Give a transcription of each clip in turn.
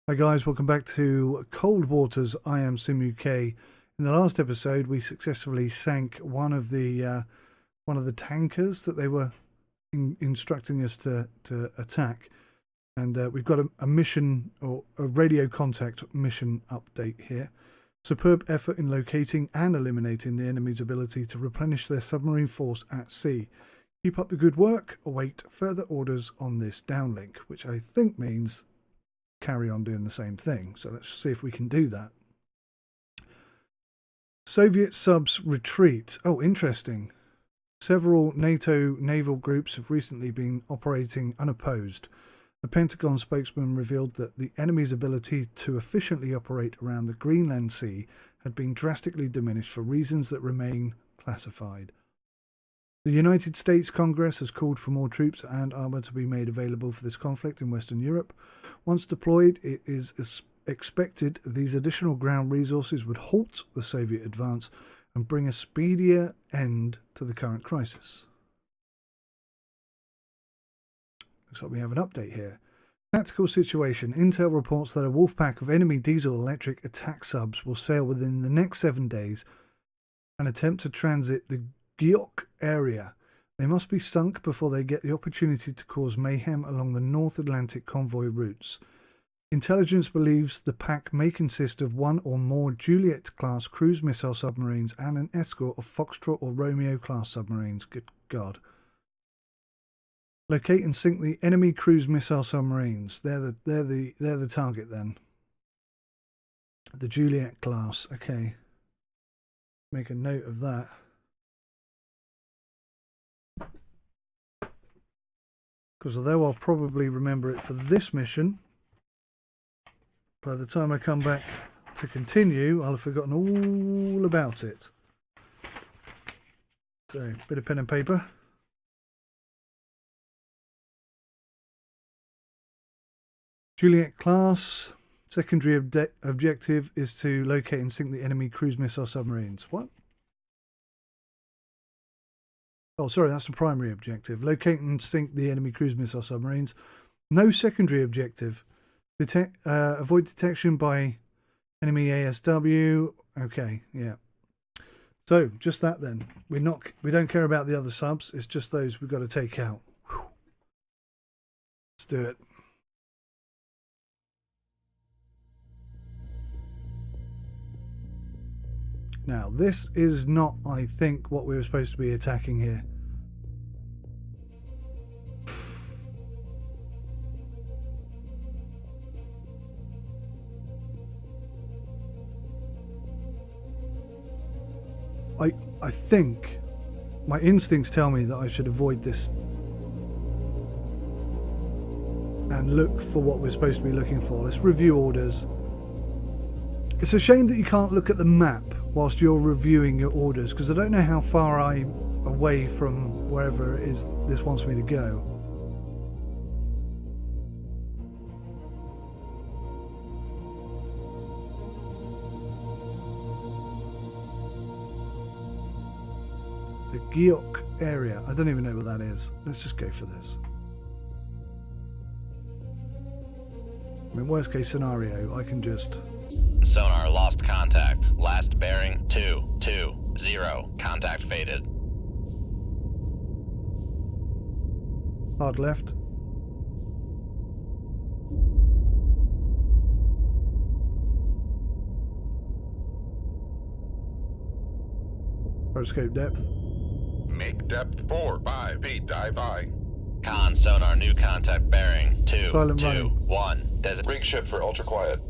Hi guys, welcome back to Cold Waters. I am SimUK. In the last episode, we successfully sank one of the tankers that they were instructing us to attack, and we've got a mission, or a radio contact mission update here. Superb effort in locating and eliminating the enemy's ability to replenish their submarine force at sea. Keep up the good work. Await further orders on this downlink, which I think means carry on doing the same thing. So let's see if we can do that. Soviet subs retreat. Oh, interesting. Several NATO naval groups have recently been operating unopposed. The Pentagon spokesman revealed that the enemy's ability to efficiently operate around the Greenland Sea had been drastically diminished for reasons that remain classified. The United States Congress has called for more troops and armour to be made available for this conflict in Western Europe. Once deployed, it is expected these additional ground resources would halt the Soviet advance and bring a speedier end to the current crisis. Looks like we have an update here. Tactical situation. Intel reports that a wolf pack of enemy diesel-electric attack subs will sail within the next 7 days and attempt to transit the WWIII area. They must be sunk before they get the opportunity to cause mayhem along the North Atlantic convoy routes. Intelligence believes the pack may consist of one or more Juliet-class cruise missile submarines and an escort of Foxtrot or Romeo-class submarines. Good God. Locate and sink the enemy cruise missile submarines. They're the target then. The Juliet class. Okay. Make a note of that. Because although I'll probably remember it for this mission, by the time I come back to continue, I'll have forgotten all about it. So, bit of pen and paper. Juliet class. Secondary objective is to locate and sink the enemy cruise missile submarines. What? Oh, sorry, that's the primary objective. Locate and sink the enemy cruise missile submarines. No secondary objective. Avoid detection by enemy ASW. Okay, yeah. So, just that then. We don't care about the other subs. It's just those we've got to take out. Whew. Let's do it. Now, this is not, I think, what we were supposed to be attacking here. I think my instincts tell me that I should avoid this and look for what we're supposed to be looking for. Let's review orders. It's a shame that you can't look at the map whilst you're reviewing your orders, because I don't know how far I'm away from wherever it is this wants me to go. The WWIII area. I don't even know what that is. Let's just go for this. I mean, worst case scenario, I can just... Sonar lost contact. Last bearing 220. Contact faded. Hard left. Periscope depth. Make depth 4, 5 feet, dive by. Con sonar new contact bearing 221. Rig ship for ultra quiet.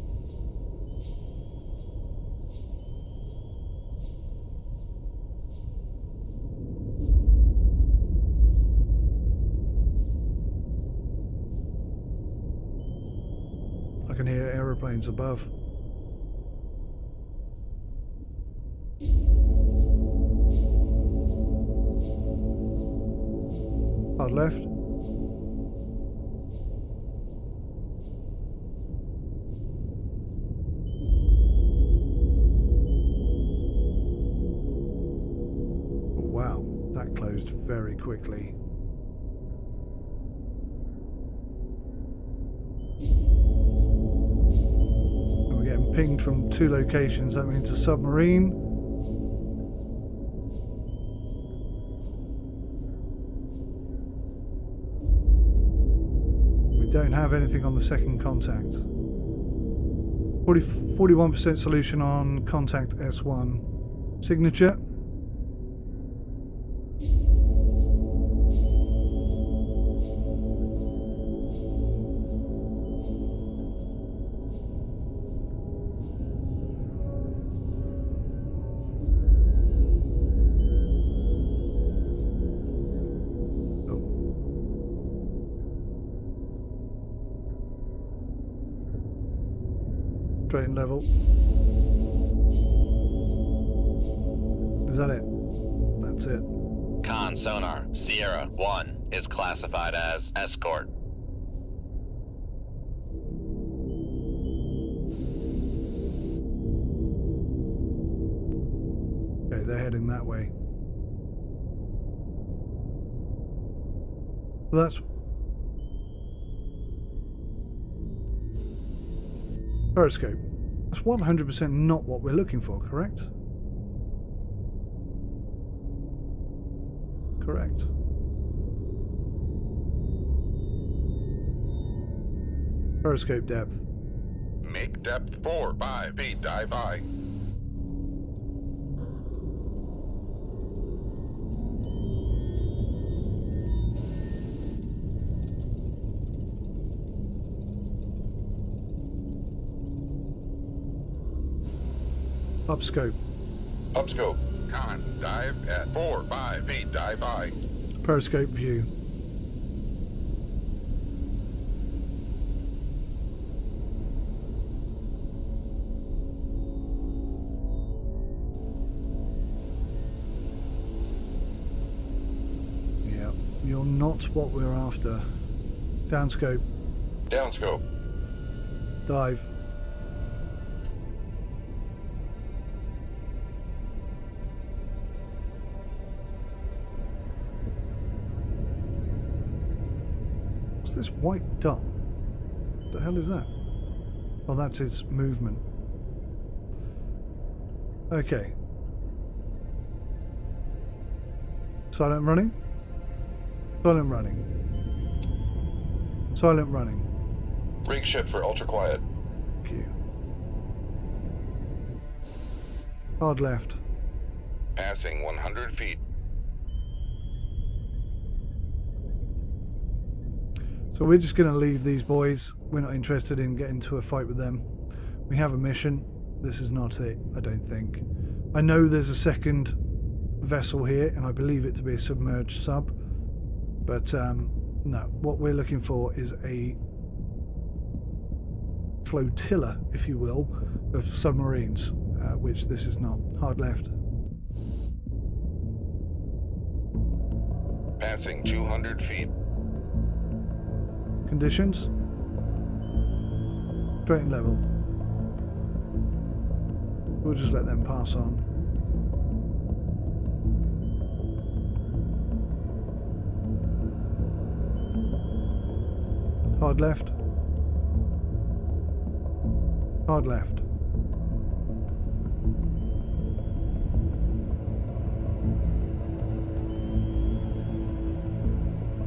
I can hear aeroplanes above. Hard left. Wow, that closed very quickly. pinged from 2 locations. That means a submarine. We don't have anything on the second contact. 41% solution on contact S1. Signature. Straight and level. Is that it? That's it. Con sonar Sierra 1 is classified as escort. Okay, they're heading that way. Well, that's periscope. That's 100% not what we're looking for, correct? Correct. Periscope depth. Make depth 4 by 8 dive I. Upscope. Upscope. Con. Dive at 4 by 8 dive I. Periscope view. Yeah, you're not what we're after. Downscope. Downscope. Dive. This white dot, what the hell is that? Oh, that's its movement. Okay. Silent running. Silent running. Silent running. Rig ship for ultra quiet. Thank you. Hard left. Passing 100 feet. So we're just going to leave these boys. We're not interested in getting into a fight with them. We have a mission. This is not it, I don't think. I know there's a second vessel here, and I believe it to be a submerged sub. But no, what we're looking for is a flotilla, if you will, of submarines, which this is not. Hard left. Passing 200 feet. Conditions. Straight and level. We'll just let them pass on. Hard left. Hard left.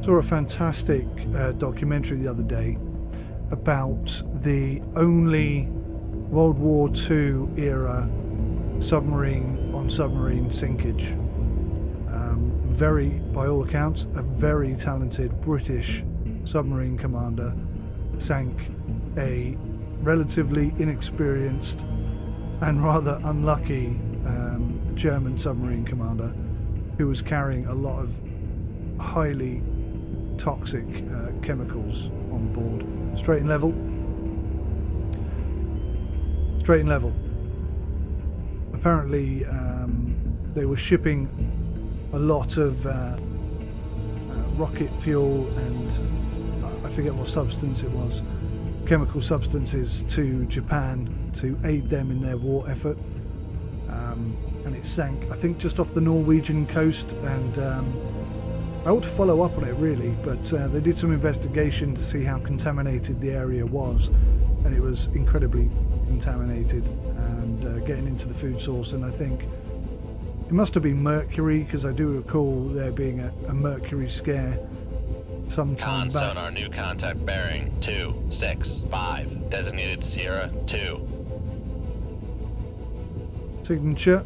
Saw a fantastic documentary the other day about the only World War II era submarine on submarine sinkage. Very, by all accounts, a very talented British submarine commander sank a relatively inexperienced and rather unlucky German submarine commander who was carrying a lot of highly toxic chemicals on board. Straight and level. Straight and level. Apparently they were shipping a lot of rocket fuel and I forget what substance it was, chemical substances to Japan to aid them in their war effort, and it sank I think just off the Norwegian coast, and I ought to follow up on it really, but they did some investigation to see how contaminated the area was, and it was incredibly contaminated and getting into the food source. And I think it must have been mercury, because I do recall there being a mercury scare sometime Con back. sonar, new contact bearing 265, designated Sierra 2. Signature.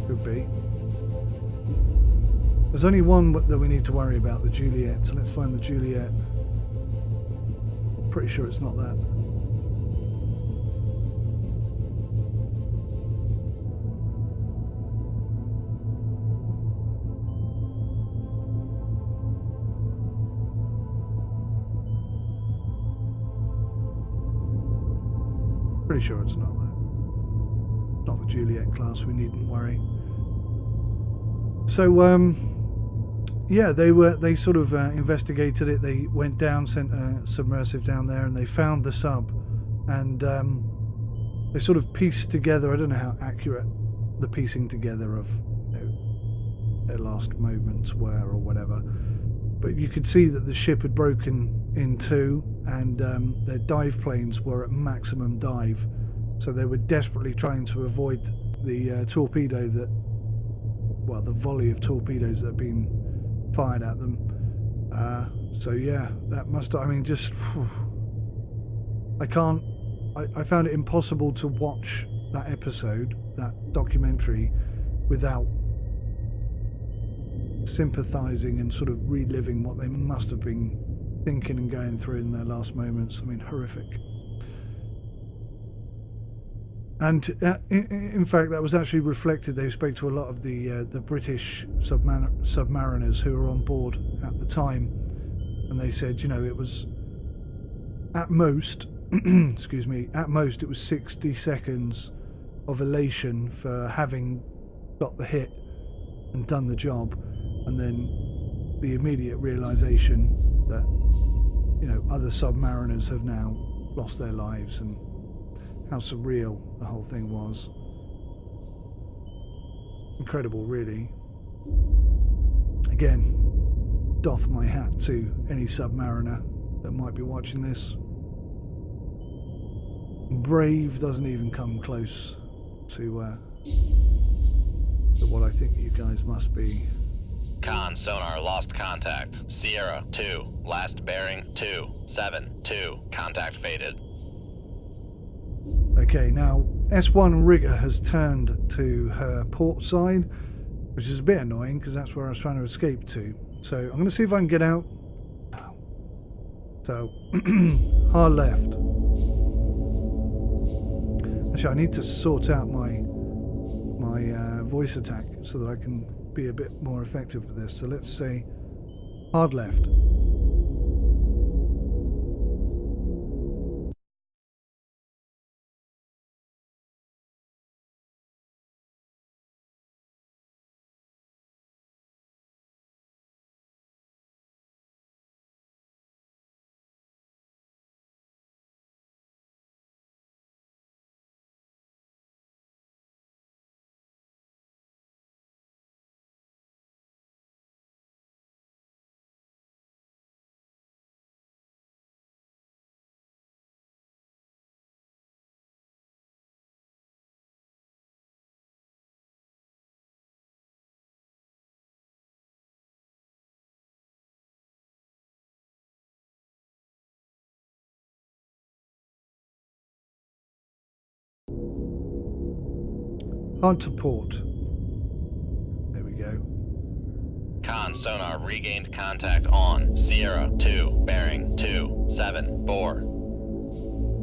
Could be. There's only one that we need to worry about, the Juliet. So let's find the Juliet. Pretty sure it's not that. Pretty sure it's not that. Not the Juliet class, we needn't worry. So, yeah, they sort of investigated it. They went down, sent a submersive down there, and they found the sub. And they sort of pieced together, I don't know how accurate the piecing together of, you know, their last movements were or whatever. But you could see that the ship had broken in two, and their dive planes were at maximum dive. So they were desperately trying to avoid the torpedo that, well, the volley of torpedoes that had been fired at them. So yeah, that must, I mean, just, I found it impossible to watch that episode, that documentary, without sympathizing and sort of reliving what they must have been thinking and going through in their last moments. I mean, horrific. And in fact, that was actually reflected. They spoke to a lot of the British submariners who were on board at the time, and they said, you know, it was at most, excuse me, at most it was 60 seconds of elation for having got the hit and done the job, and then the immediate realization that, you know, other submariners have now lost their lives, and how surreal the whole thing was. Incredible, really. Again, doff my hat to any submariner that might be watching this. Brave doesn't even come close to what I think you guys must be. Con sonar, lost contact. Sierra 2, last bearing 272, contact faded. Okay, now S1 rigger has turned to her port side, which is a bit annoying because that's where I was trying to escape to. So I'm going to see if I can get out. So hard left. Actually, I need to sort out my voice attack so that I can be a bit more effective with this. So let's say hard left. Hard to port. There we go. Con sonar, regained contact on Sierra 2, bearing 274.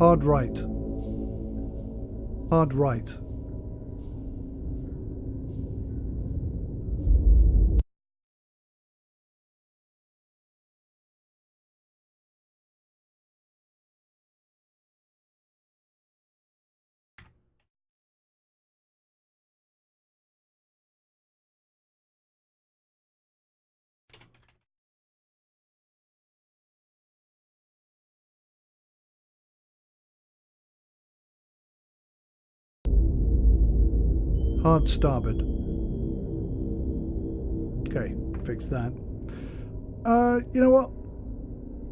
Hard right. Hard right. Hard starboard. Okay, fix that. You know what?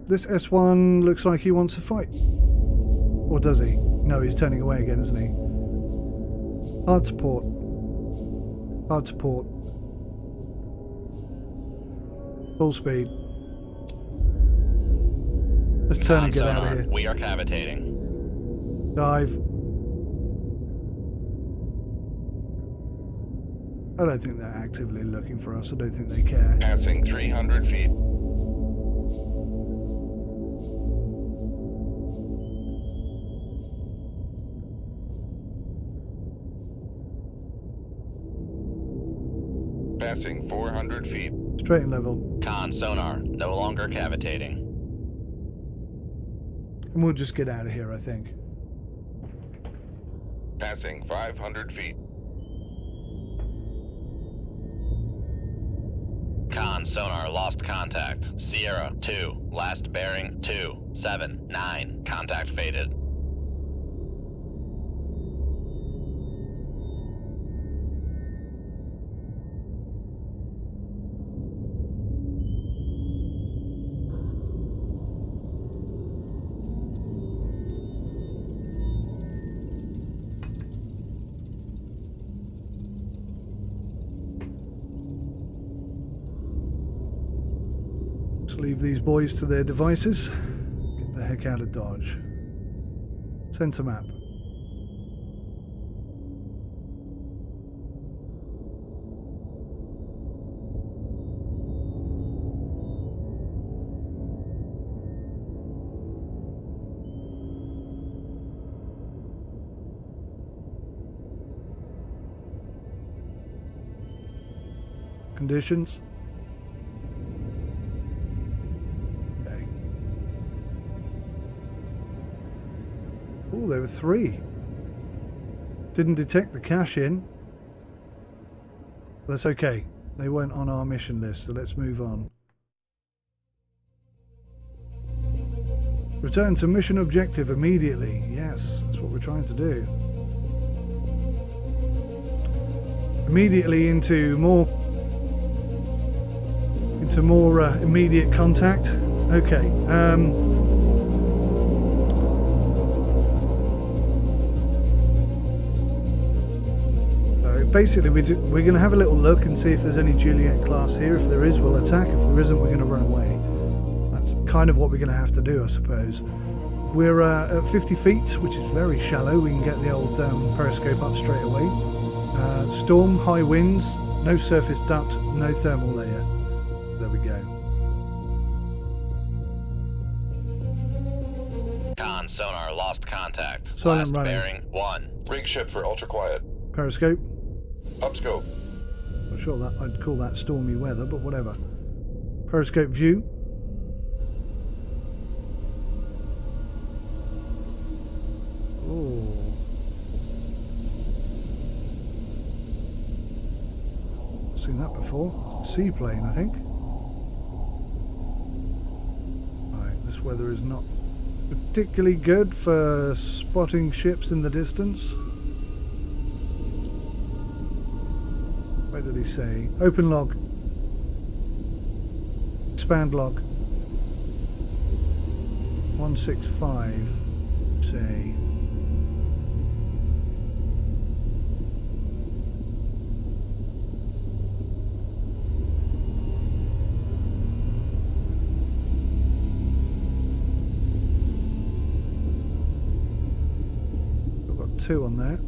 This S1 looks like he wants to fight. Or does he? No, he's turning away again, isn't he? Hard support. Hard support. Full speed. Let's turn and get out of here. We are cavitating. Dive. I don't think they're actively looking for us. I don't think they care. Passing 300 feet. Passing 400 feet. Straight and level. Con sonar, no longer cavitating. And we'll just get out of here, I think. Passing 500 feet. Con sonar lost contact. Sierra 2, last bearing 279. Contact faded. Leave these boys to their devices. Get the heck out of Dodge. Sensor map. Conditions. Oh, there were 3. Didn't detect the cash in. That's okay. They weren't on our mission list, so let's move on. Return to mission objective immediately. Yes, that's what we're trying to do. Immediately into more immediate contact. Okay. Basically, we're going to have a little look and see if there's any Juliet class here. If there is, we'll attack. If there isn't, we're going to run away. That's kind of what we're going to have to do, I suppose. We're at 50 feet, which is very shallow. We can get the old periscope up straight away. Storm, high winds, no surface duct, no thermal layer. There we go. Con sonar lost contact. Silent last running. bearing 1. Rig ship for ultra quiet. Periscope. Upscope. Not sure that I'd call that stormy weather, but whatever. Periscope view. Oh. Seen that before. Seaplane, I think. Right, this weather is not particularly good for spotting ships in the distance. What did he say? Open log. Expand log. 165. Say. We've got 2 on there.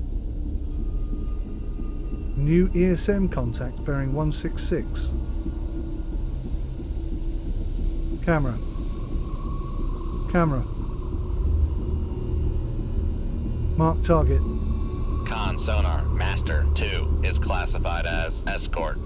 New ESM contact bearing 166. Camera. Camera. Mark target. Con sonar, Master 2 is classified as escort.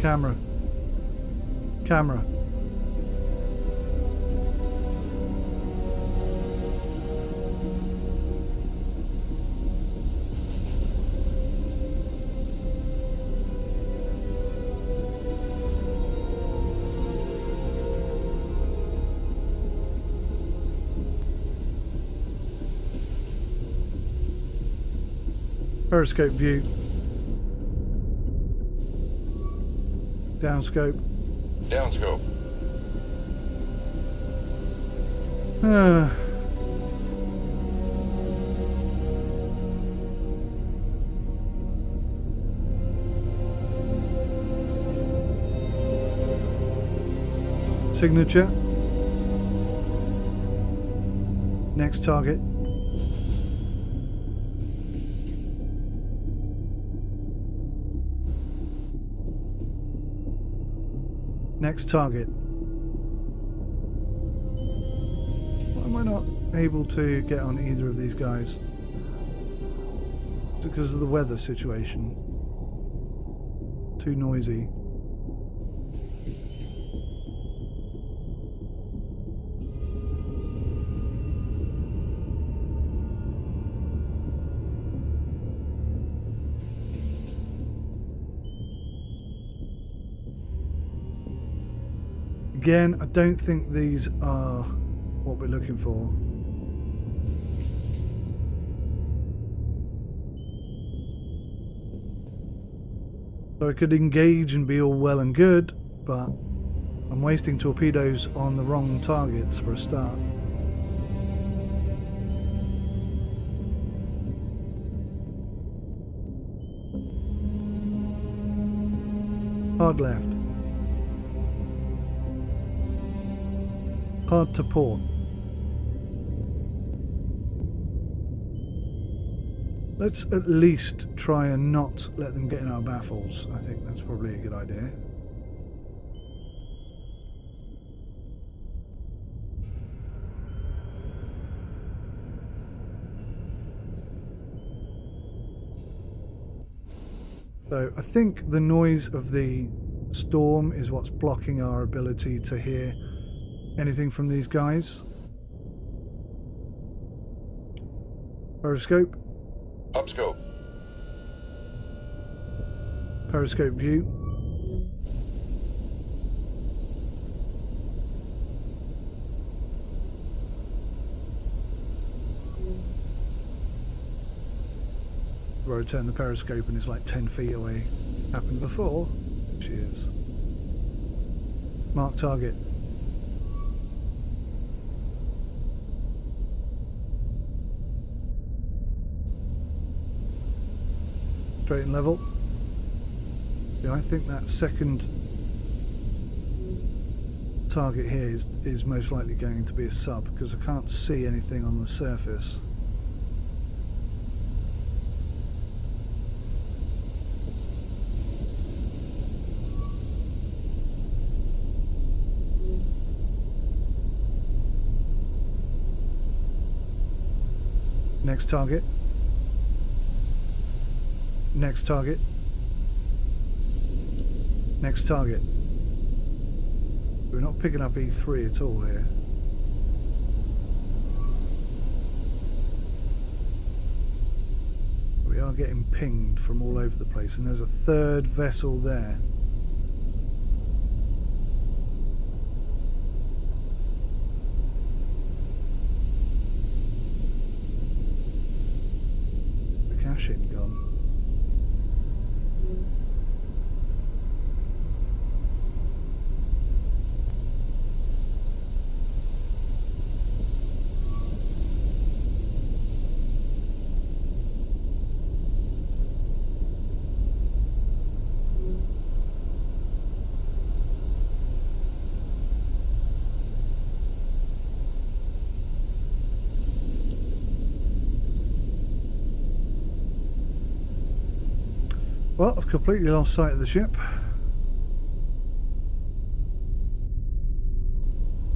Camera. Camera. Periscope view. Downscope. Downscope. Signature. Next target. Next target. Why am I not able to get on either of these guys? Is it because of the weather situation? Too noisy. Again, I don't think these are what we're looking for. So I could engage and be all well and good, but I'm wasting torpedoes on the wrong targets for a start. Hard left. Hard to port. Let's at least try and not let them get in our baffles. I think that's probably a good idea. So I think the noise of the storm is what's blocking our ability to hear anything from these guys. Periscope. Upscope. Periscope view. Rotate the periscope and it's like 10 feet away. Happened before. Cheers. Mark target. Straight and level. Yeah, I think that second target here is most likely going to be a sub because I can't see anything on the surface. Next target. Next target. Next target. We're not picking up E3 at all here. We are getting pinged from all over the place, and there's a third vessel there. The cash-in gone. Well, I've completely lost sight of the ship.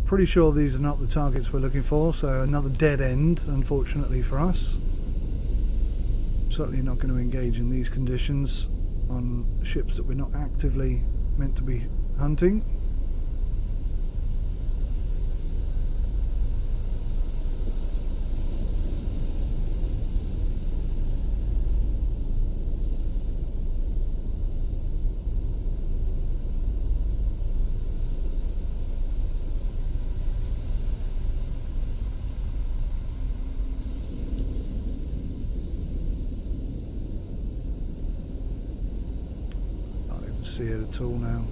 Pretty sure these are not the targets we're looking for, so another dead end, unfortunately for us. Certainly not going to engage in these conditions on ships that we're not actively meant to be hunting. see it at all now.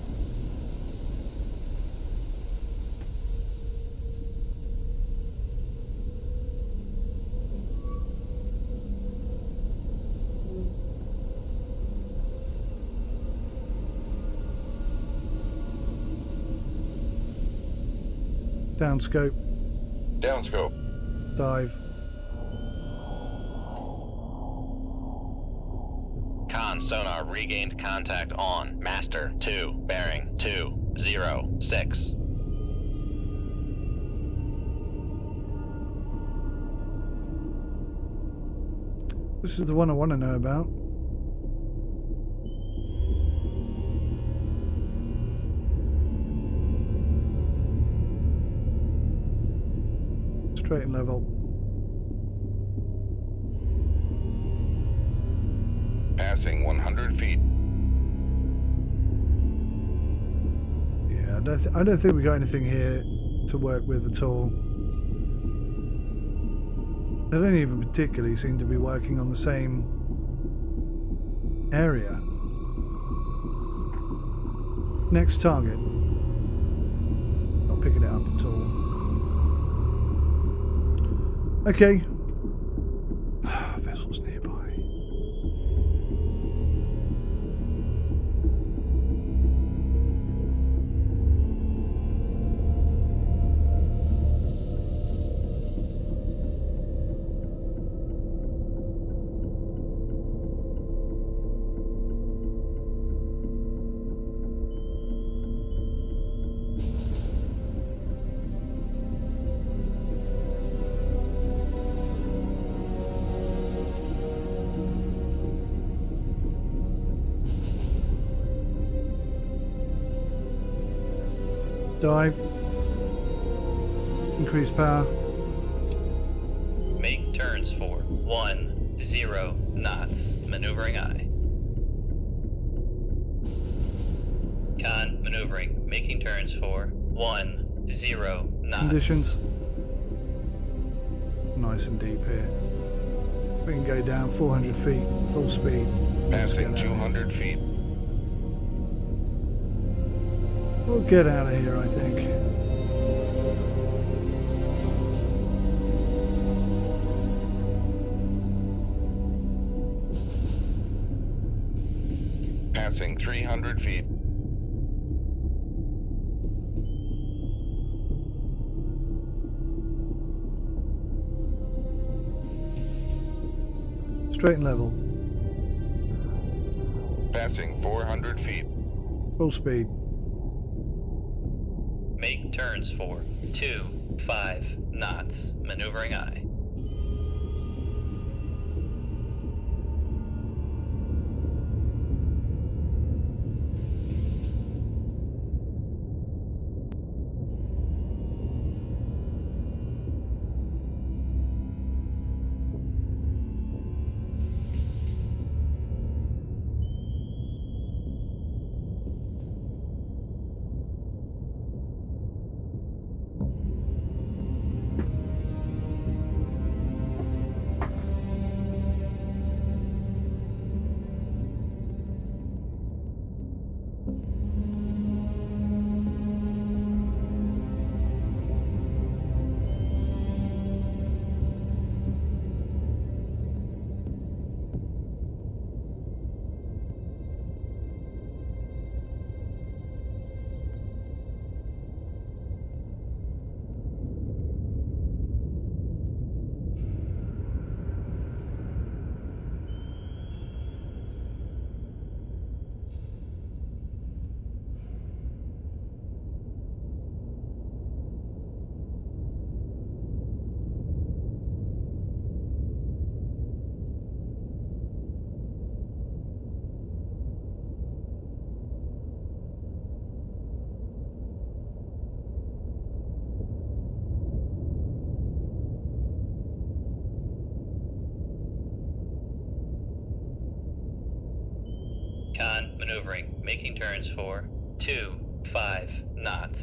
Downscope. Downscope. Dive. Con sonar regained contact on Master 2, bearing 206. This is the one I want to know about. Straight and level. Passing 100 feet. Yeah, I don't think we got anything here to work with at all. They don't even particularly seem to be working on the same area. Next target. Not picking it up at all. Okay. Vessels nearby. Dive. Increase power. Make turns for 10 knots. Maneuvering eye. Con maneuvering. Making turns for 10 knots. Conditions. Nice and deep here. We can go down 400 feet, full speed. Let's get Passing out of here. 200 feet. We'll get out of here, I think. Passing 300 feet. Straight and level. Passing 400 feet. Full speed. Make turns for 25 knots. Maneuvering eye. Con maneuvering. Making turns for 25 knots.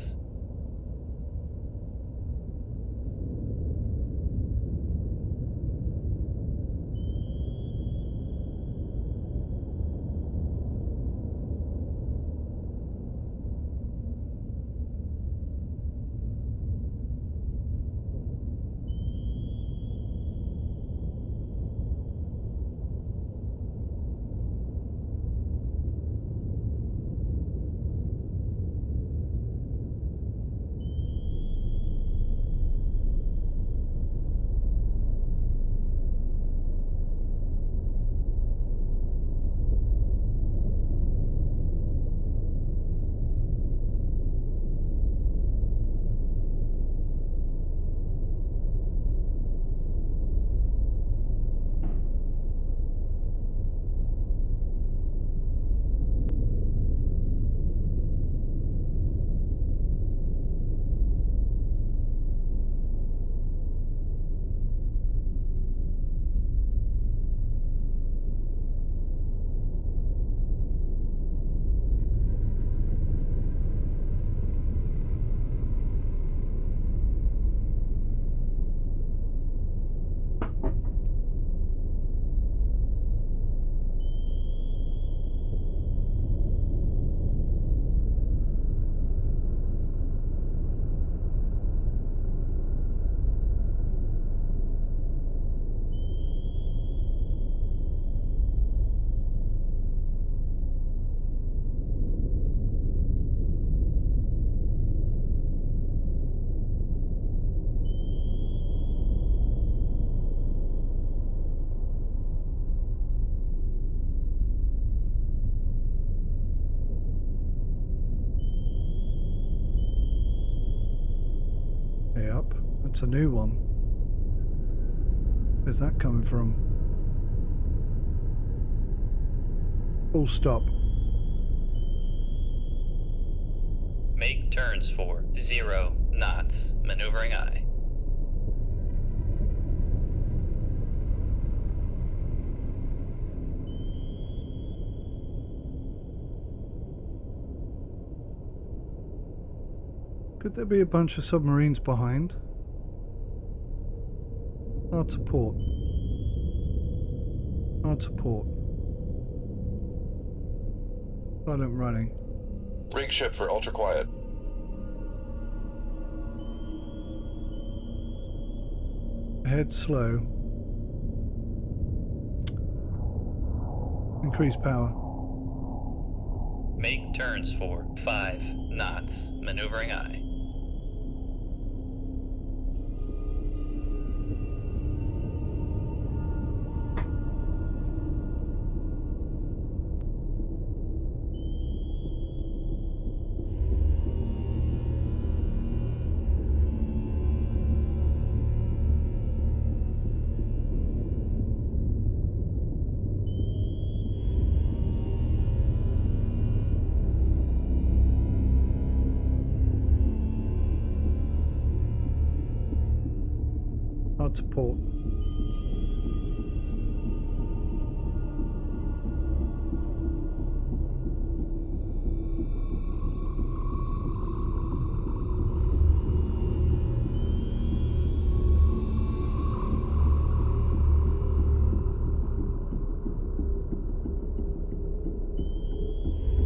Yep, that's a new one. Where's that coming from? Full stop. Make turns for 0 knots. Maneuvering aye. Could there be a bunch of submarines behind? Hard to port. Hard to port. Silent running. Rig ship for ultra quiet. Ahead slow. Increase power. Make turns for 5 knots. Maneuvering aye. Hard to port.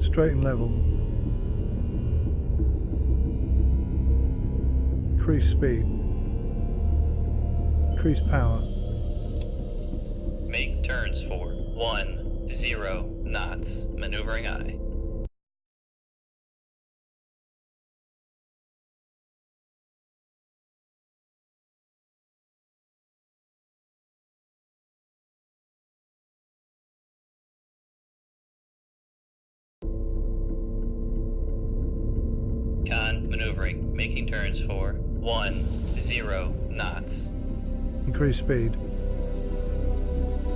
Straight and level. Increase speed. Increase power. Make turns for 10 knots. Maneuvering aye. Con maneuvering, making turns for 10 knots. Increase speed.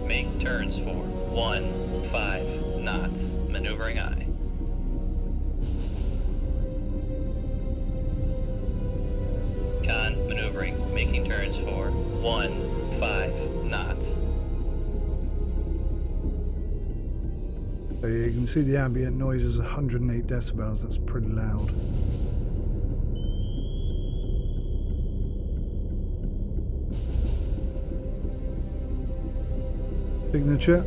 Make turns for 15 knots. Maneuvering aye. Con maneuvering, making turns for 15 knots. So you can see the ambient noise is 108 decibels. That's pretty loud. Signature.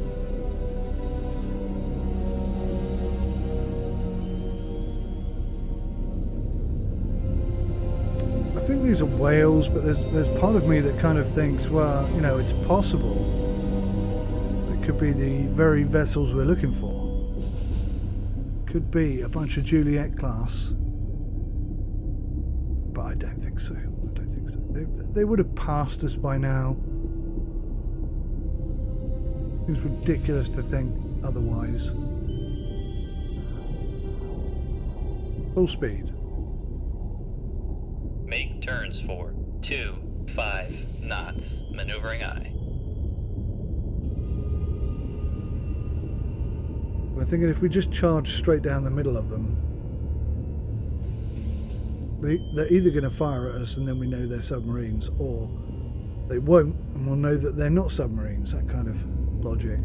I think these are whales, but there's part of me that kind of thinks, well, you know, it's possible. It could be the very vessels we're looking for. Could be a bunch of Juliet class. But I don't think so. I don't think so. They would have passed us by now. Seems ridiculous to think otherwise. Full speed. Make turns for 25 knots. Maneuvering aye. We're thinking if we just charge straight down the middle of them, they're either going to fire at us and then we know they're submarines, or they won't and we'll know that they're not submarines. That kind of logic.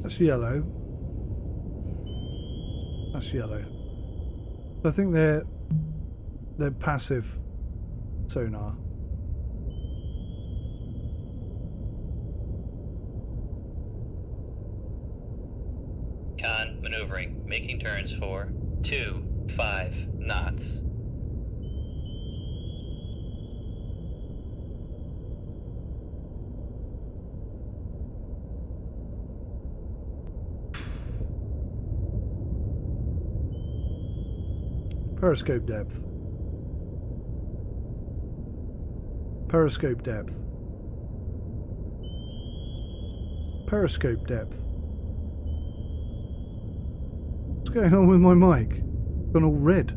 That's yellow. That's yellow. I think they're passive sonar. Con maneuvering, making turns for 5 knots. Periscope depth. Periscope depth. Periscope depth. What's going on with my mic? Gone all red.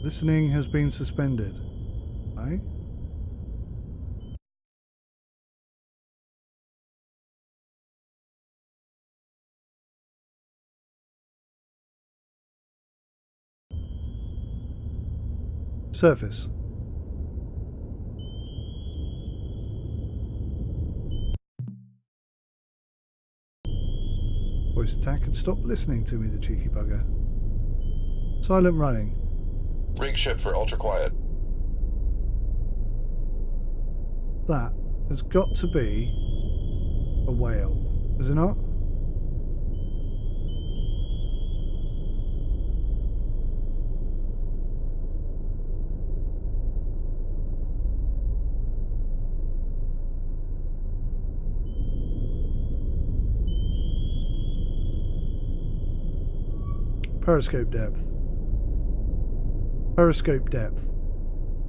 Listening has been suspended. Right? Surface. Voice attack and stop listening to me, the cheeky bugger. Silent running. Rig ship for ultra quiet. That has got to be a whale, is it not? Periscope depth. Periscope depth.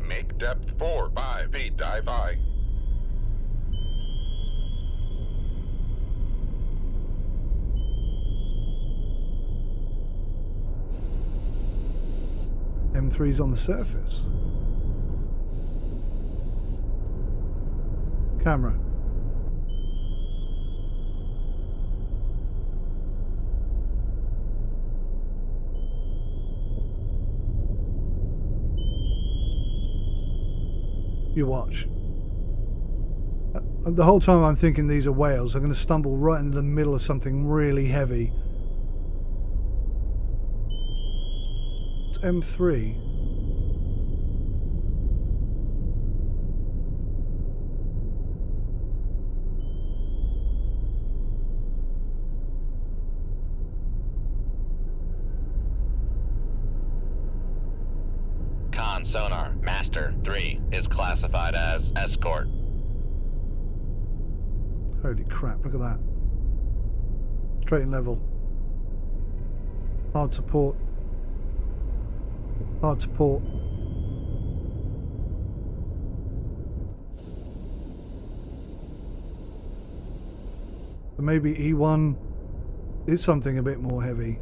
Make depth 4, 5 feet, dive high. M3's on the surface. Camera. You watch. The whole time I'm thinking these are whales. I'm going to stumble right into the middle of something really heavy. It's M3. Con sonar, Master 3 is classified as escort. Holy crap, look at that. Straight and level. Hard to port. Hard to port. So maybe E1 is something a bit more heavy.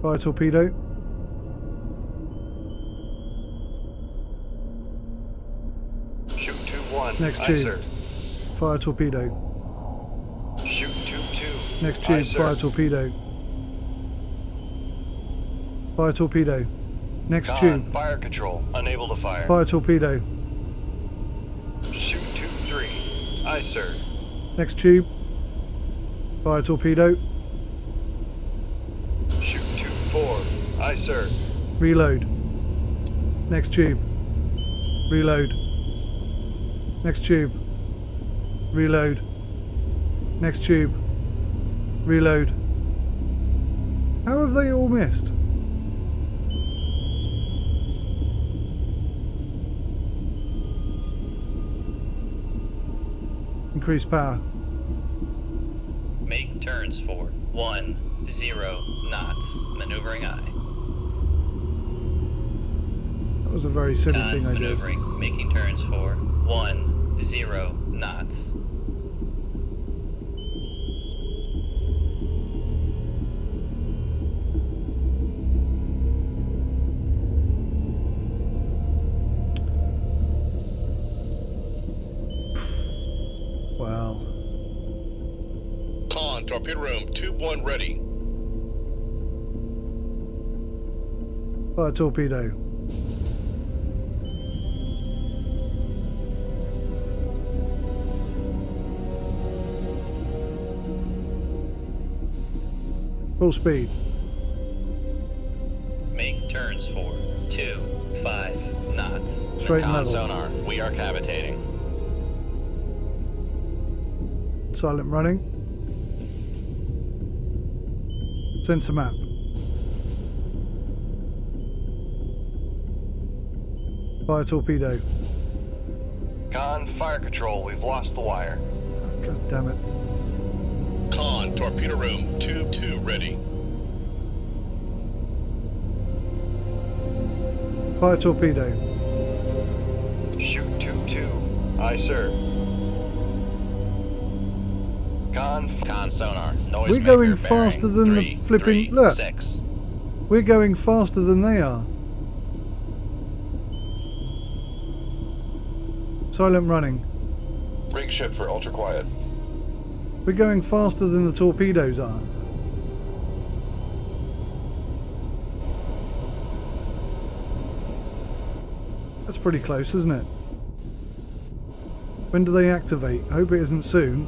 Fire torpedo. Shoot 2-1. Next Aye, tube. sir. Fire torpedo. Shoot 2-2. Next Aye, tube. sir. Fire torpedo. Fire torpedo. Next Con, tube. fire control. Unable to fire. Fire torpedo. Shoot 2-3. Aye, sir. Next tube. Fire torpedo. Shoot 2-4. Aye, sir. Reload. Next tube. Reload. Next tube. Reload. Next tube. Reload. How have they all missed? Increase power. Make turns for 10 knots. Maneuvering aye. That was a very silly Con thing I did. maneuvering, making turns for 10 knots. Wow. Con, torpedo room, tube 1 ready. Fire torpedo. Full speed. Make turns for 2-5 knots. Straight and Con level. sonar, we are cavitating. Silent running. Sensor map. Fire torpedo. Con, fire control. We've lost the wire. Oh, God damn it. Con, torpedo room, tube 2 ready. Fire torpedo. Shoot tube 2. Aye, sir. Con sonar, noise We're maker going bearing faster than the 3, flipping- 3, look. 6. We're going faster than they are. Silent running. Rig ship for ultra quiet. We're going faster than the torpedoes are. That's pretty close, isn't it? When do they activate? I hope it isn't soon.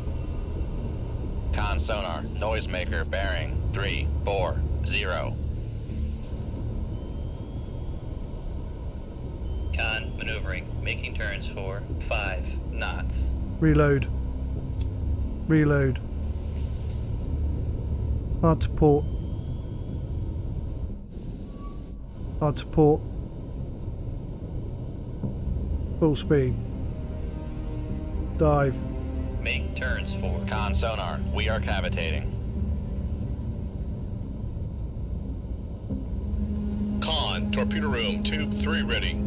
Con sonar, noisemaker bearing 340. Con maneuvering, making turns for 5 knots. Reload. Reload. Hard to port. Hard to port. Full speed. Dive. Make turns for Con sonar, we are cavitating. Con, torpedo room, tube 3 ready.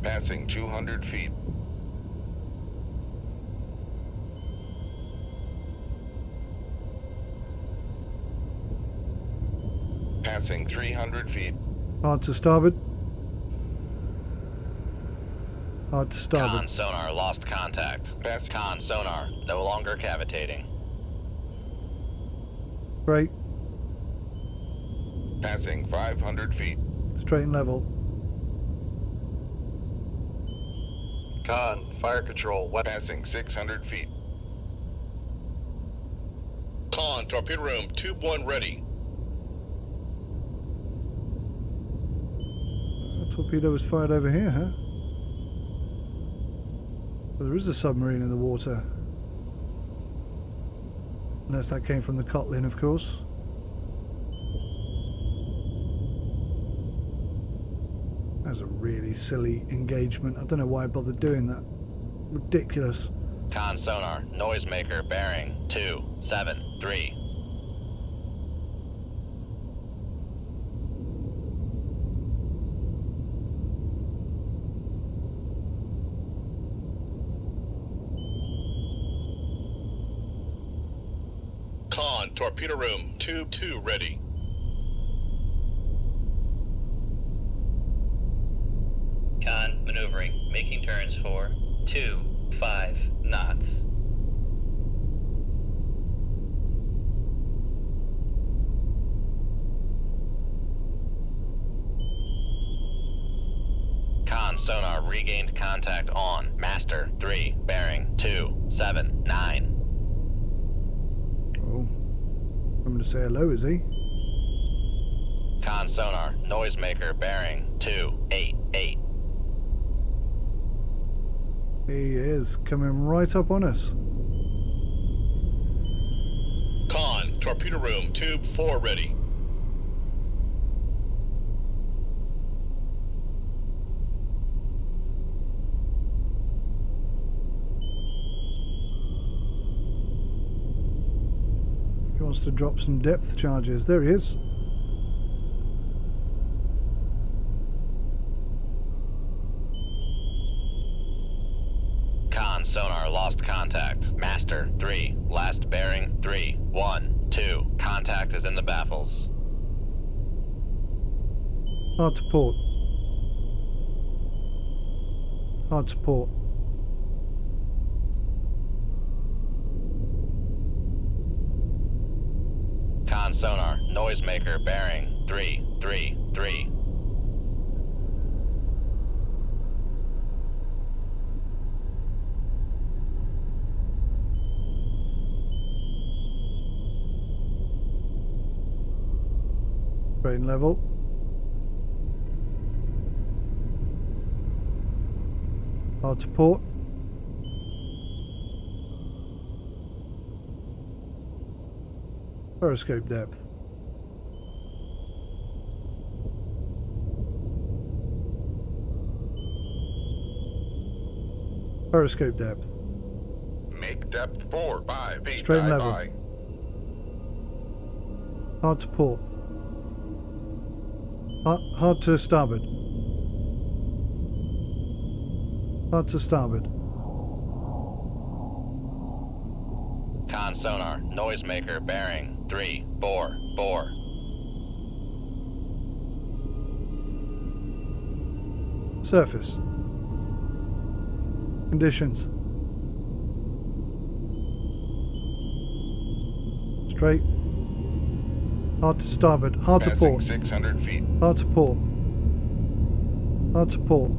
Passing 200 feet. Passing 300 feet. Hard to starboard. Hard to starboard. Con sonar lost contact. Pass. Con sonar, no longer cavitating. Great. Passing 500 feet. Straight and level. Con, fire control. What? Passing 600 feet. Con, torpedo room, tube 1 ready. A torpedo was fired over here, huh? Well, there is a submarine in the water. Unless that came from the Kotlin, of course. That was a really silly engagement. I don't know why I bothered doing that. Ridiculous. Con sonar, noisemaker bearing 273. Con, torpedo room, tube 2 ready. Con maneuvering, making turns for 2-5 knots. Con sonar regained contact on Master 3 bearing 279. Oh. I'm going to say hello, is he? Con sonar, noisemaker bearing 288. He is coming right up on us. Con, torpedo room, tube 4 ready. He wants to drop some depth charges. There he is. Con sonar lost contact. Master 3, last bearing 312. Contact is in the baffles. Hard to port. Hard to port. Con sonar, noisemaker bearing 333. Straight and level. Hard to port. Periscope depth. Periscope depth. Make depth 4, 5 feet. Straight and dive level. by. Hard to port. Hard to starboard. Hard to starboard. Con sonar, noisemaker bearing 344. Surface. Conditions. Straight. Hard to starboard. Hard to Passing port. 600 feet. Hard to port. Hard to port.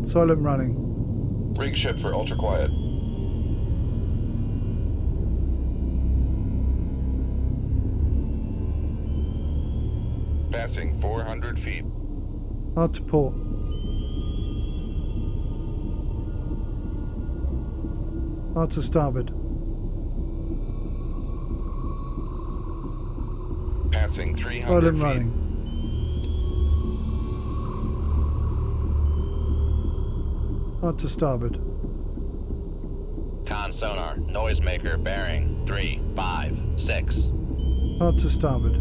Silent running. Rig ship for ultra quiet. Passing 400 feet. Hard to port. Hard to starboard. Passing 300 Silent feet. running. Hard to starboard. Con sonar, noisemaker bearing 356. Hard to starboard.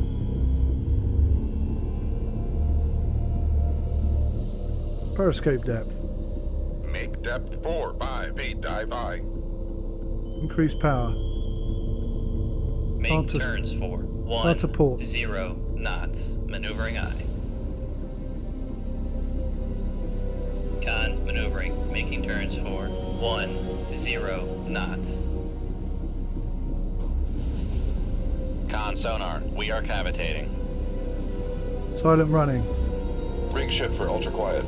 Periscope depth. Make depth 4, 5 feet. Dive by. Increase power. Make Hard to- turns for hard to port. 10 knots. Maneuvering aye. Con maneuvering. Making turns for 10 knots. Con sonar, we are cavitating. Silent running. Rig ship for ultra quiet.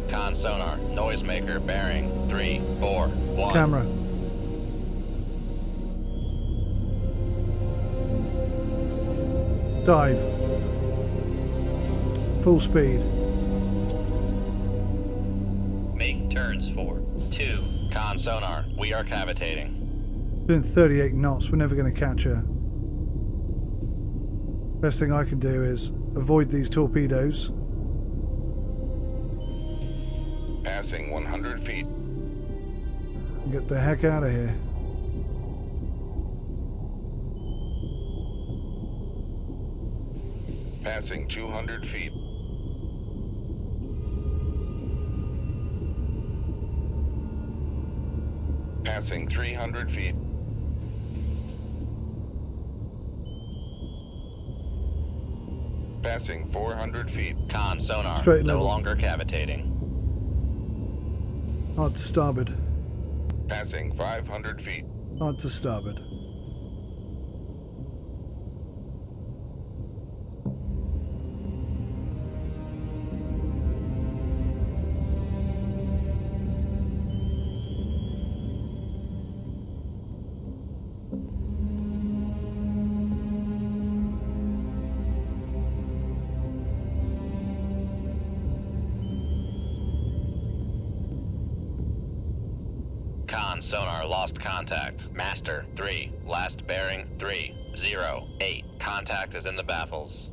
Con sonar, noisemaker bearing 341. Camera. Dive. Full speed. Make turns for 2. Con sonar, we are cavitating. Doing 38 knots. We're never going to catch her. Best thing I can do is avoid these torpedoes. Passing 100 feet. And get the heck out of here. Passing 200 feet. Passing 300 feet. Passing 400 feet. Con sonar, Straight no level. longer cavitating. Hard to starboard. Passing 500 feet. Hard to starboard. Con sonar lost contact. Master 3, last bearing 308. Contact is in the baffles.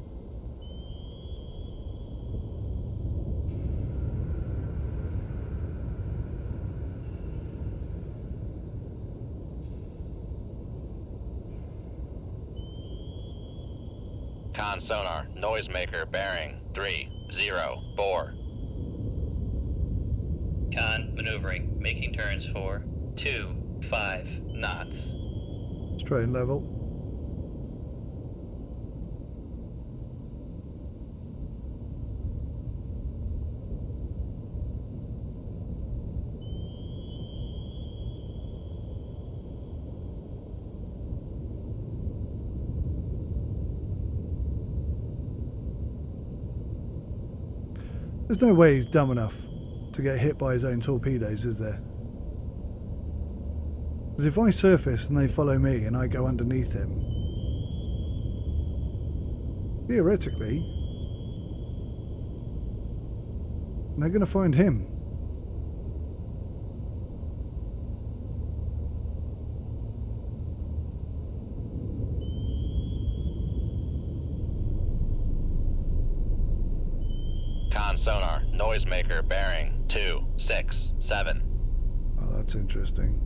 Con sonar, noisemaker bearing 304. Con maneuvering. Making turns for 5 knots. Straight and level. There's no way he's dumb enough to get hit by his own torpedoes, is there? Because if I surface and they follow me and I go underneath him, theoretically, they're going to find him. Con sonar, noisemaker bearing 267. Oh, that's interesting.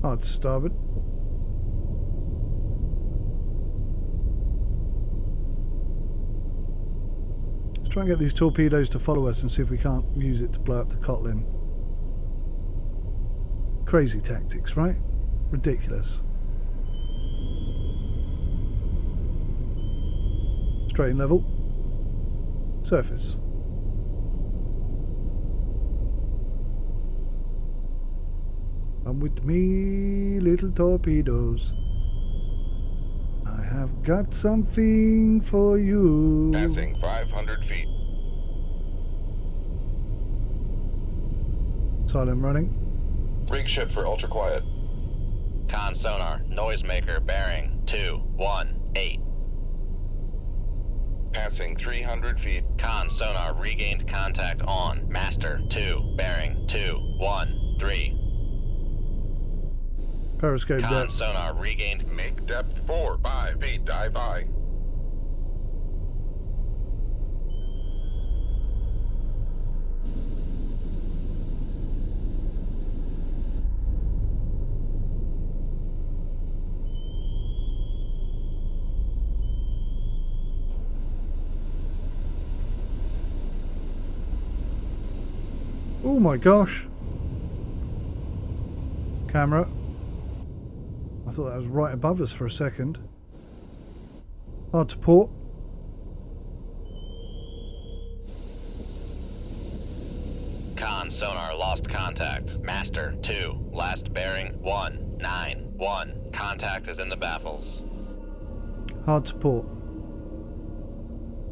Hard to starboard. Let's try and get these torpedoes to follow us and see if we can't use it to blow up the Kotlin. Crazy tactics, right? Ridiculous. Straight and level. Surface. Come with me, little torpedoes. I have got something for you. Passing 500 feet. Silent running. Rig ship for ultra quiet. Con sonar, noisemaker bearing 218. Passing 300 feet. Con sonar regained contact on Master 2 bearing 213. Periscope Con depth. sonar regained. Make depth 4-5 feet. Dive high. Oh my gosh. Camera. I thought that was right above us for a second. Hard to port. Con sonar lost contact. Master 2, last bearing 191. Contact is in the baffles. Hard to port.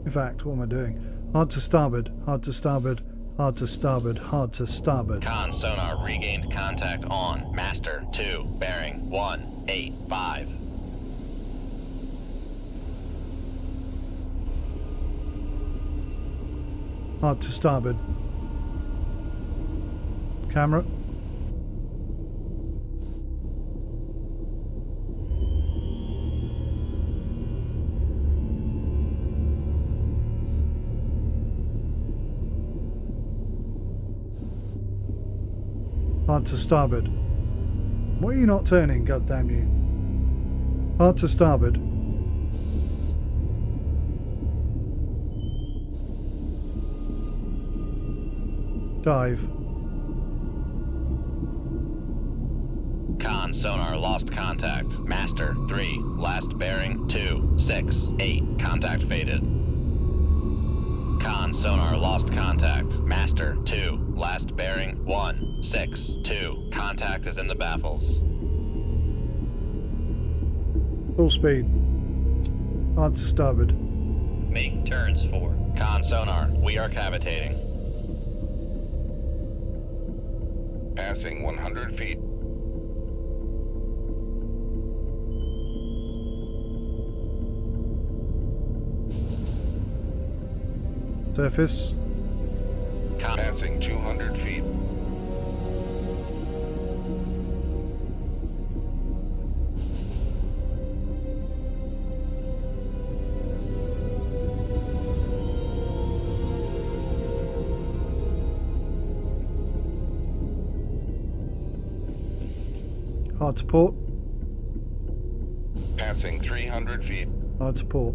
In fact, what am I doing? Hard to starboard. Hard to starboard. Hard to starboard. Hard to starboard. Con sonar regained contact on Master 2 bearing 185. Hard to starboard. Camera. Hard to starboard. Why are you not turning, goddamn you? Hard to starboard. Dive. Con sonar lost contact. Master 3, last bearing 268. Contact faded. Con sonar lost contact. Master 2, last bearing 162. Contact is in the baffles. Full speed. Hard to starboard. Make turns for. Con sonar, we are cavitating. Passing 100 feet. Surface. Passing 200 feet. Hard to port. Passing 300 feet. Hard to port.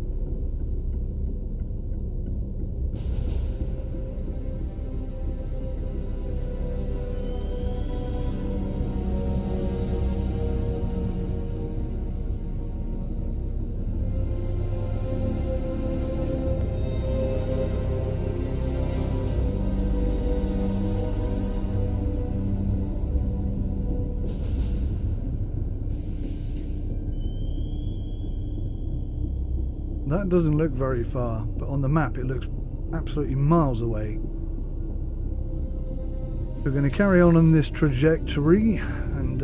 That doesn't look very far, but on the map it looks absolutely miles away. We're going to carry on this trajectory, and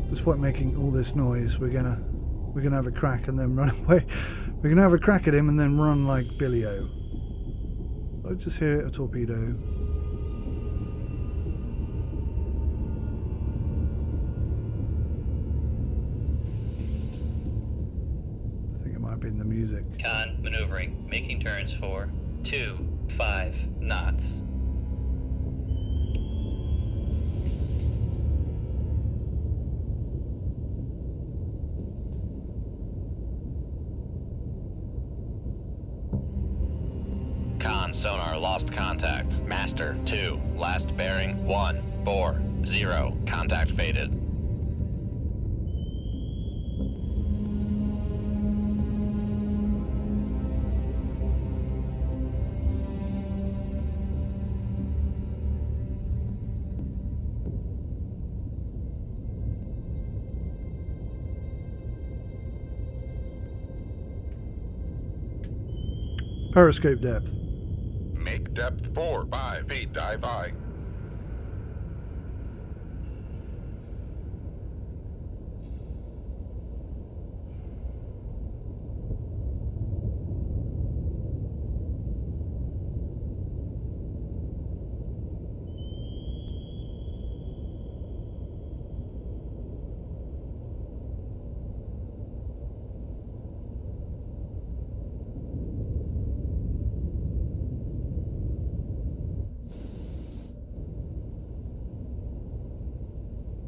despite making all this noise, we're gonna have a crack and then run away. We're gonna have a crack at him and then run like Billy-O. I just hear a torpedo. I think it might have been the music. Con maneuvering, making turns for 2-5 knots. Con sonar lost contact. Master 2, last bearing 140. Contact faded. Periscope depth. Make depth 4-5 feet. Dive high.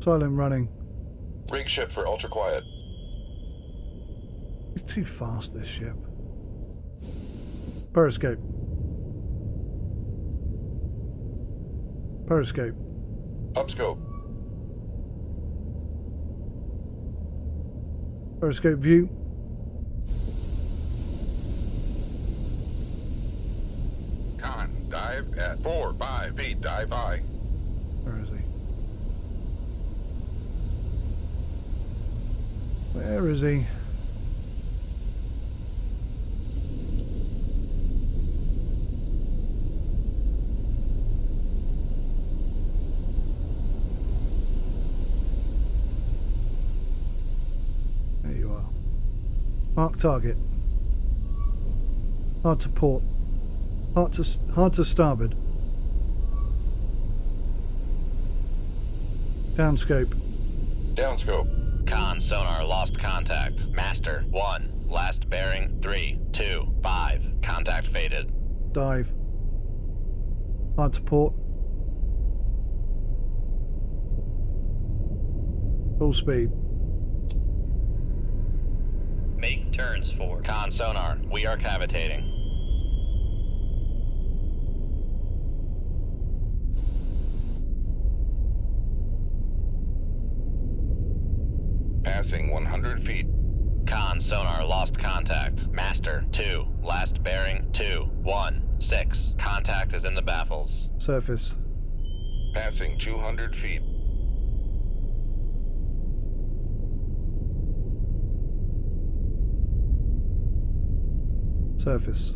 Silent running. Rig ship for ultra quiet. It's too fast, this ship. Periscope. Periscope. Upscope. Periscope view. Con, dive at 4-5 feet. Dive high. Where is he? Where is he? There you are. Mark target. Hard to port. Hard to starboard. Downscope. Downscope. Con sonar lost contact. Master 1, last bearing 325. Contact faded. Dive. Hard to port. Full speed. Make turns for Con sonar, we are cavitating. Passing 100 feet. Con sonar lost contact. Master 2, last bearing 216. Contact is in the baffles. Surface. Passing 200 feet. Surface.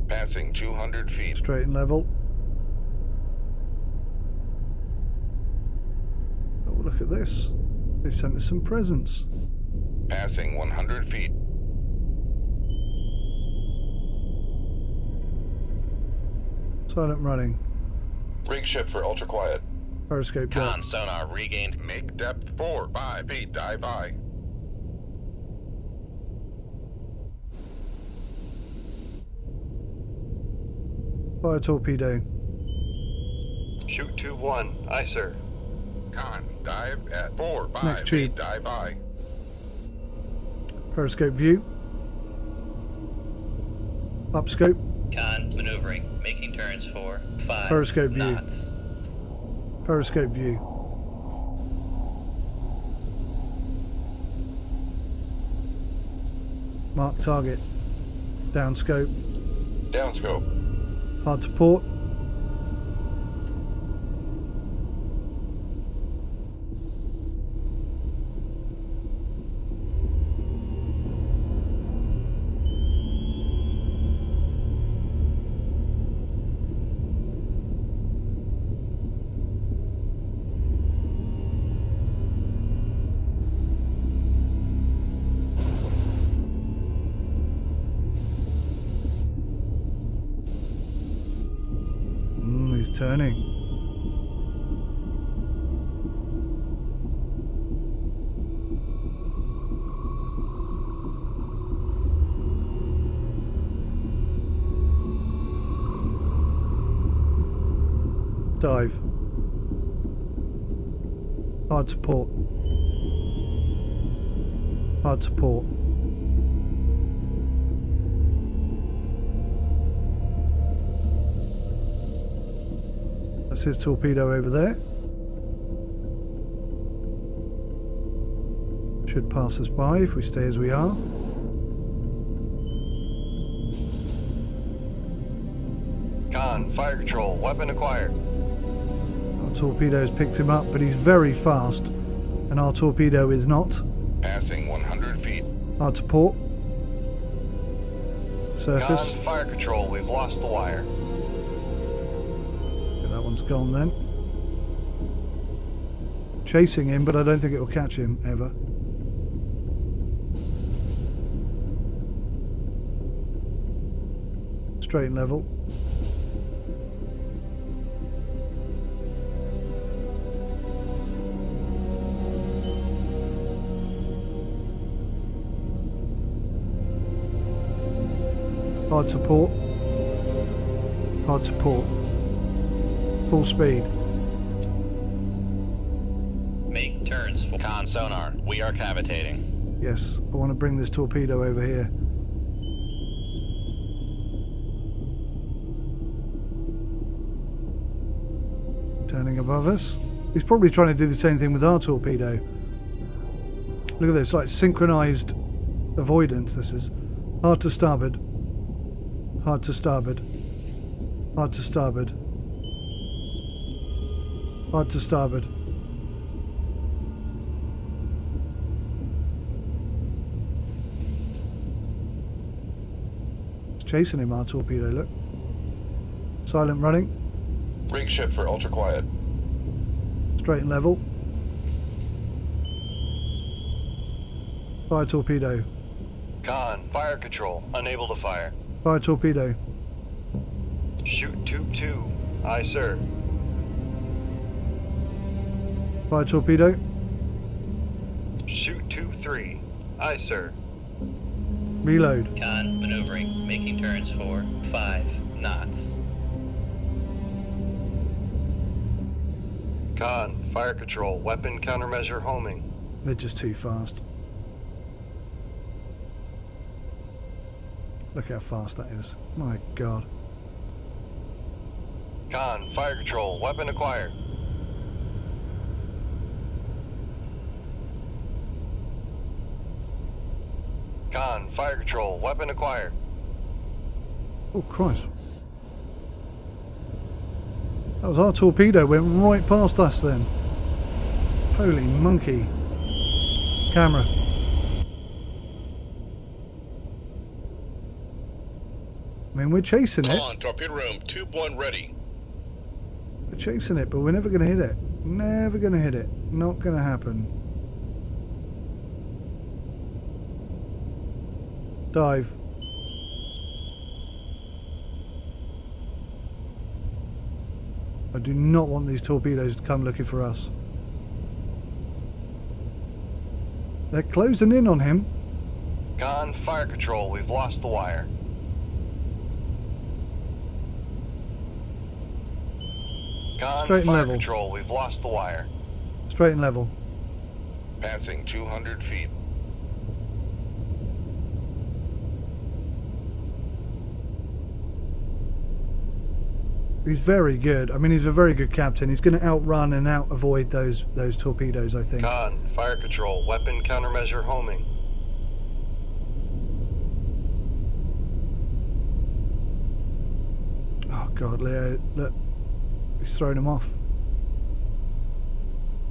Passing 200 feet. Straight and level. Oh, look at this. They've sent us some presents. Passing 100 feet. Silent running. Rig ship for ultra quiet. Periscope Con depth. sonar regained. Make depth 4-5 feet. Dive high. Fire torpedo. Shoot 2-1. Aye, sir. Con, dive at 4-5 Next feet. tube. Dive high. Periscope view. Upscope. con maneuvering, making turns for 5 Periscope view. knots. Periscope view. Mark target. Down scope. Downscope. Hard to port. He's turning. Dive. Hard to port. Hard to port. That's his torpedo over there. Should pass us by if we stay as we are. Con, fire control, weapon acquired. Our torpedo has picked him up, but he's very fast, and our torpedo is not. Passing 100 feet. Hard to port. Surface. Con, fire control, we've lost the wire. That one's gone then. Chasing him, but I don't think it will catch him ever. Straight and level. Hard to port. Hard to port. Full speed. Make turns for con sonar. We are cavitating. Yes, I want to bring this torpedo over here. Turning above us. He's probably trying to do the same thing with our torpedo. Look at this, like synchronized avoidance. This is hard to starboard. Hard to starboard. Hard to starboard. Hard to starboard. It's chasing him, our torpedo, look. Silent running. Rig ship for ultra quiet. Straight and level. Fire torpedo. Con, fire control, unable to fire. Fire torpedo. Shoot tube 2. Aye, sir. Fire torpedo. Shoot tube 3. Aye, sir. Reload. Con, maneuvering, making turns for 5 knots. Con, fire control, weapon countermeasure homing. They're just too fast. Look how fast that is. My God. Con, fire control, weapon acquired. Con, fire control, weapon acquired. Oh, Christ. That was our torpedo, went right past us then. Holy monkey. Camera. I mean, we're chasing it. On, torpedo room, tube 1 ready. We're chasing it, but we're never going to hit it. Never going to hit it. Not going to happen. Dive. I do not want these torpedoes to come looking for us. They're closing in on him. Con, fire control, we've lost the wire. Con, Straight and fire level. control, we've lost the wire. Straight and level. Passing 200 feet. He's very good. I mean, he's a very good captain. He's going to outrun and out-avoid those torpedoes, I think. Con, fire control, weapon countermeasure homing. Oh god, Leo, look. He's thrown him off.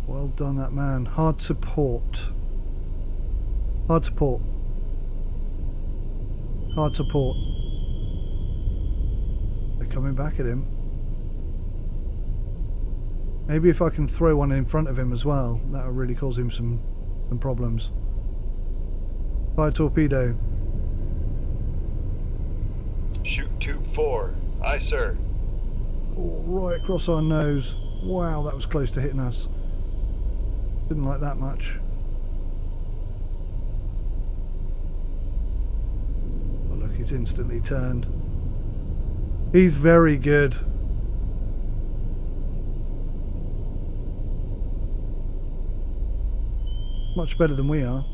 Well done, that man. Hard to port. Hard to port. Hard to port. They're coming back at him. Maybe if I can throw one in front of him as well, that'll really cause him some problems. Fire torpedo. Shoot tube 4. Aye, sir. Oh, right across our nose. Wow, that was close to hitting us. Didn't like that much. Oh, look, he's instantly turned. He's very good. Much better than we are.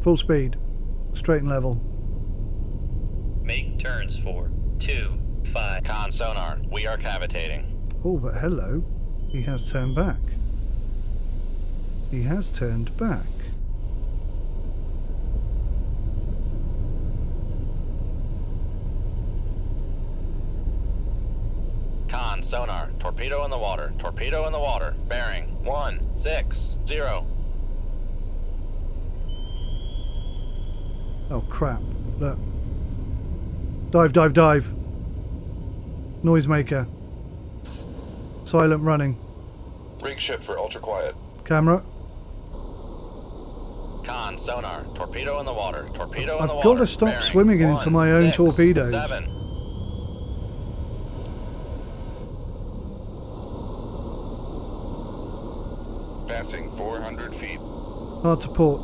Full speed. Straight and level. Make turns for 2, 5. Con sonar, we are cavitating. Oh, but hello. He has turned back. He has turned back. Con sonar, torpedo in the water, torpedo in the water. Bearing 160. Oh crap. Look. Dive, dive, dive. Noisemaker. Silent running. Rig ship for ultra quiet. Camera. Con sonar, torpedo in the water, torpedo in the water. I've got to stop Bearing swimming into my own 167. torpedoes. Passing 400 feet. Hard to port.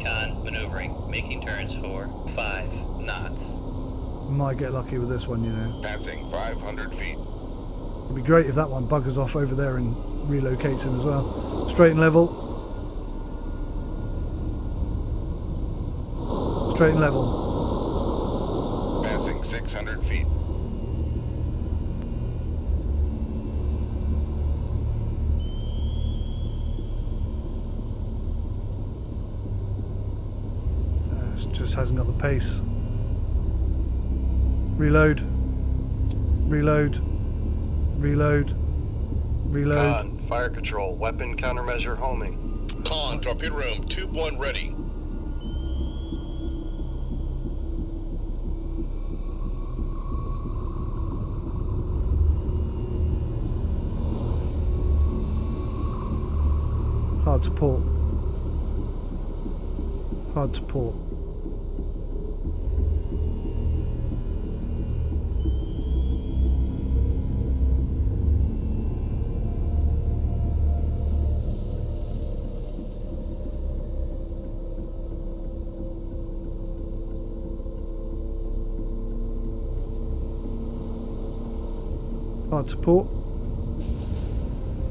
Con maneuvering, making turns for 5 knots. Might get lucky with this one, you know. Passing 500 feet. It'd be great if that one buggers off over there and relocates him as well. Straight and level. Straight and level. Passing 600 feet. It just hasn't got the pace. Reload. Reload. Reload. Reload. Con, fire control, weapon countermeasure homing. Con, torpedo room, tube 1 ready. Hard to port. Hard to port. Hard to port.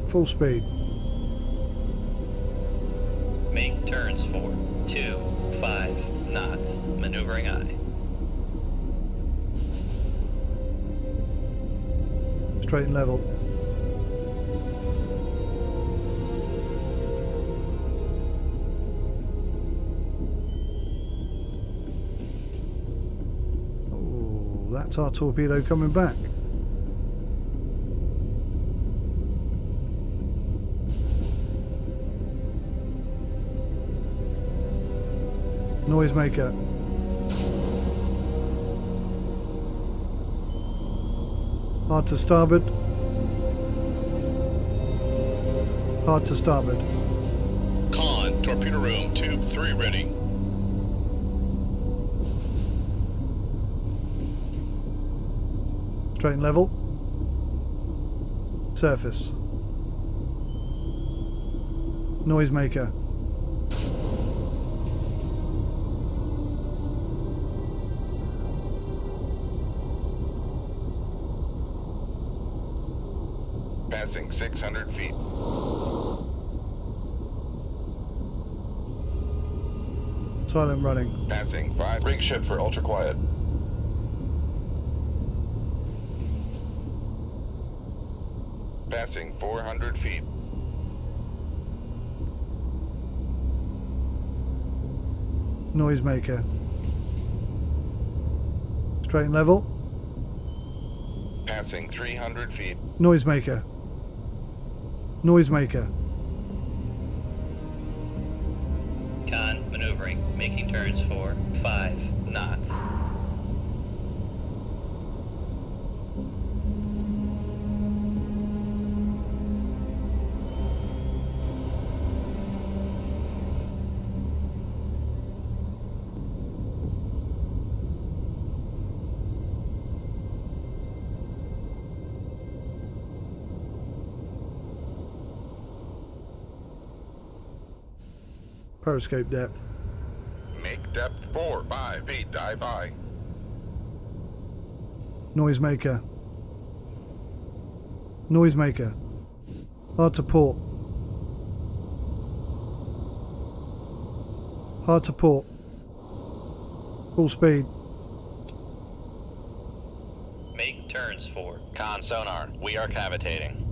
Full speed. Make turns for 2, 5 knots. Maneuvering aye. Straight and level. Oh, that's our torpedo coming back. Noisemaker. Hard to starboard. Hard to starboard. Con, torpedo room, tube 3 ready. Straight and level. Surface. Noisemaker. Passing 600 feet. Silent running. Passing 5. Rig ship for ultra quiet. Passing 400 feet. Noisemaker. Straight and level. Passing 300 feet. Noisemaker. Noisemaker. Con maneuvering, making turns for 5 knots. Periscope depth. Make depth 4, 5 feet. Dive high. Noisemaker. Noisemaker. Hard to port. Hard to port. Full speed. Make turns for Con sonar, we are cavitating.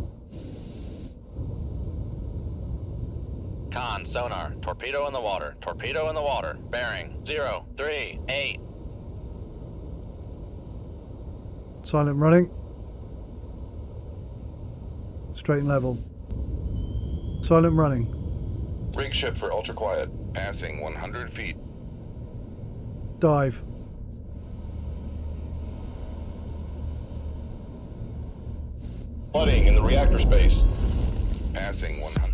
Con sonar, torpedo in the water, torpedo in the water, bearing 038. Silent running. Straight and level. Silent running. Rig ship for ultra quiet. Passing 100 feet. Dive. Flooding in the reactor space. Passing 100